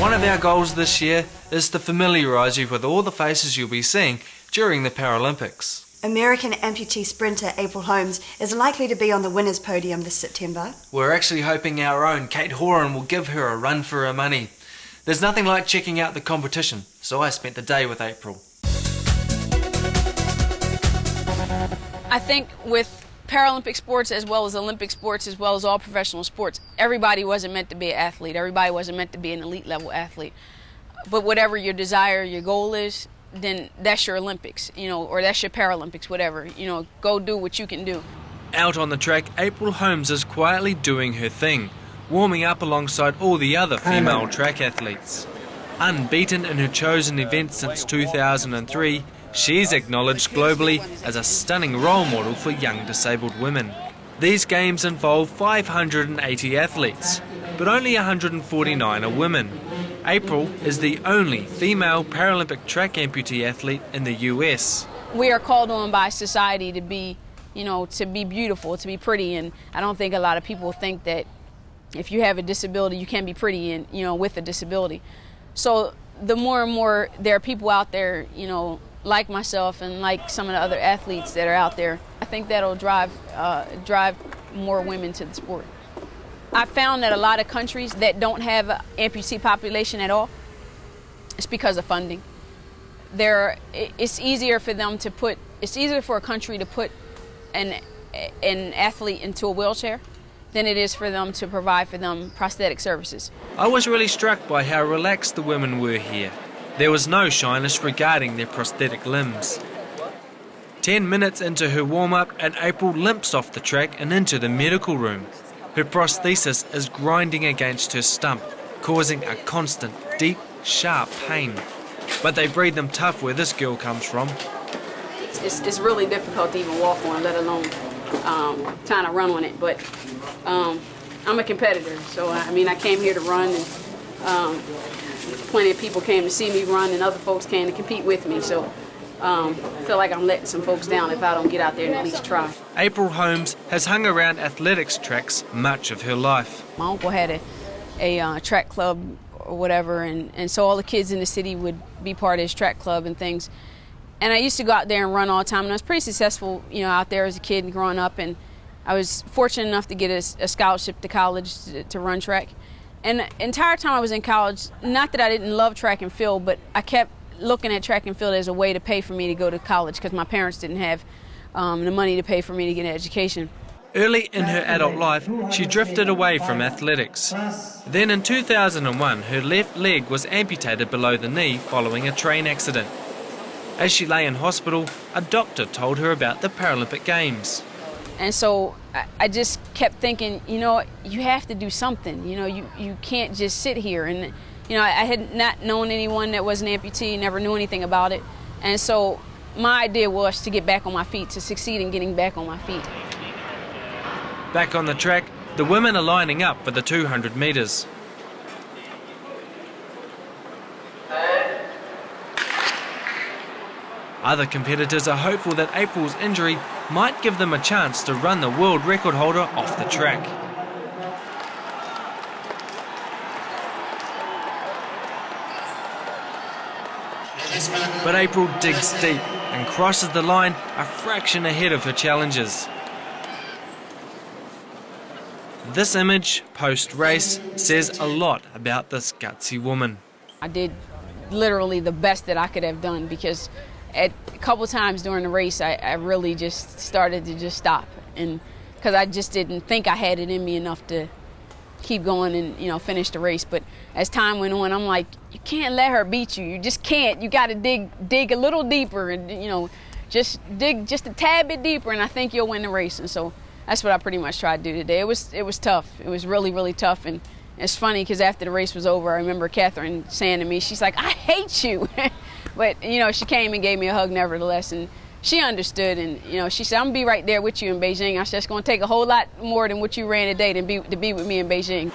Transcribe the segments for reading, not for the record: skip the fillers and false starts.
One of our goals this year is to familiarise you with all the faces you'll be seeing during the Paralympics. American amputee sprinter April Holmes is likely to be on the winners' podium this September. We're actually hoping our own Kate Horan will give her a run for her money. There's nothing like checking out the competition, so I spent the day with April. I think with Paralympic sports as well as Olympic sports as well as all professional sports, everybody wasn't meant to be an athlete. Everybody wasn't meant to be an elite level athlete. But whatever your desire, your goal is, then that's your Olympics, or that's your Paralympics, whatever. Go do what you can do. Out on the track, April Holmes is quietly doing her thing, warming up alongside all the other female track athletes. Unbeaten in her chosen event since 2003, she's acknowledged globally as a stunning role model for young disabled women. These games involve 580 athletes, but only 149 are women. April is the only female Paralympic track amputee athlete in the US. We are called on by society to be, to be beautiful, to be pretty, and I don't think a lot of people think that if you have a disability, you can be pretty and, with a disability. So the more and more there are people out there, like myself and like some of the other athletes that are out there, I think that'll drive more women to the sport. I found that a lot of countries that don't have an amputee population at all, it's because of funding. It's easier for a country to put an athlete into a wheelchair than it is for them to provide for them prosthetic services. I was really struck by how relaxed the women were here. There was no shyness regarding their prosthetic limbs. 10 minutes into her warm-up and April limps off the track and into the medical room. Her prosthesis is grinding against her stump, causing a constant, deep, sharp pain. But they breed them tough where this girl comes from. It's really difficult to even walk on, let alone trying to run on it. But I'm a competitor, so I came here to run, and plenty of people came to see me run, and other folks came to compete with me. So I feel like I'm letting some folks down if I don't get out there and at least try. April Holmes has hung around athletics tracks much of her life. My uncle had a track club or whatever, and so all the kids in the city would be part of his track club and things. And I used to go out there and run all the time, and I was pretty successful, out there as a kid and growing up. And I was fortunate enough to get a scholarship to college to run track. And the entire time I was in college, not that I didn't love track and field, but I kept looking at track and field as a way to pay for me to go to college because my parents didn't have the money to pay for me to get an education. Early in her adult life, she drifted away from athletics. Then in 2001, her left leg was amputated below the knee following a train accident. As she lay in hospital, a doctor told her about the Paralympic Games. And so I just kept thinking, you have to do something. You can't just sit here. And I had not known anyone that was an amputee, never knew anything about it. And so my idea was to get back on my feet, to succeed in getting back on my feet. Back on the track, the women are lining up for the 200 metres. Other competitors are hopeful that April's injury might give them a chance to run the world record holder off the track. But April digs deep and crosses the line a fraction ahead of her challengers. This image, post-race, says a lot about this gutsy woman. I did literally the best that I could have done because a couple times during the race, I really just started to just stop, and because I just didn't think I had it in me enough to keep going and finish the race. But as time went on, I'm like, you can't let her beat you. You just can't. You got to dig a little deeper, and just dig just a tad bit deeper, and I think you'll win the race. And so that's what I pretty much tried to do today. It was tough. It was really, really tough, and it's funny because after the race was over, I remember Catherine saying to me, she's like, I hate you. But, she came and gave me a hug nevertheless, and she understood, and, she said, I'm going to be right there with you in Beijing. I said, it's going to take a whole lot more than what you ran today to be with me in Beijing.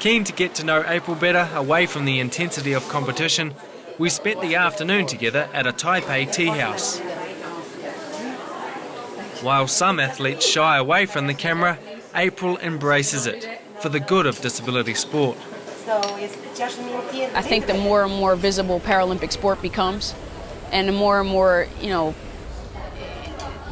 Keen to get to know April better, away from the intensity of competition, we spent the afternoon together at a Taipei tea house. While some athletes shy away from the camera, April embraces it for the good of disability sport. I think the more and more visible Paralympic sport becomes, and the more and more,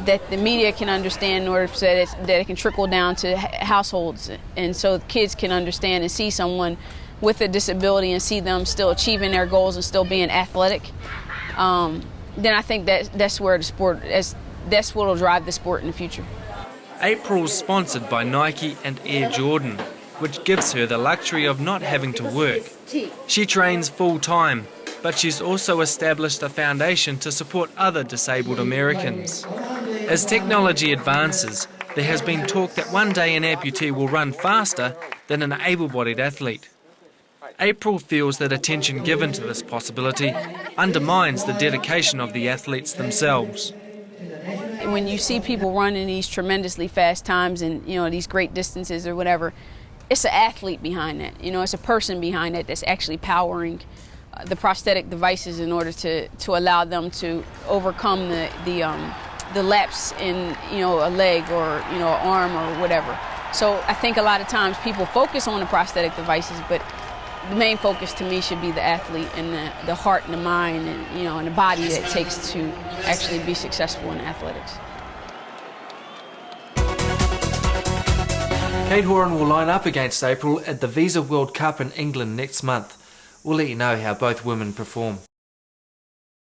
that the media can understand in order so that it can trickle down to households, and so kids can understand and see someone with a disability and see them still achieving their goals and still being athletic, then I think that's where the sport, that's what will drive the sport in the future. April's sponsored by Nike and Air Jordan, which gives her the luxury of not having to work. She trains full-time, but she's also established a foundation to support other disabled Americans. As technology advances, there has been talk that one day an amputee will run faster than an able-bodied athlete. April feels that attention given to this possibility undermines the dedication of the athletes themselves. When you see people running these tremendously fast times and these great distances or whatever, it's an athlete behind that. It's a person behind that that's actually powering the prosthetic devices in order to allow them to overcome the lapse in a leg or an arm or whatever. So I think a lot of times people focus on the prosthetic devices, but the main focus to me should be the athlete and the heart and the mind and and the body that it takes to actually be successful in athletics. Kate Horan will line up against April at the Visa World Cup in England next month. We'll let you know how both women perform.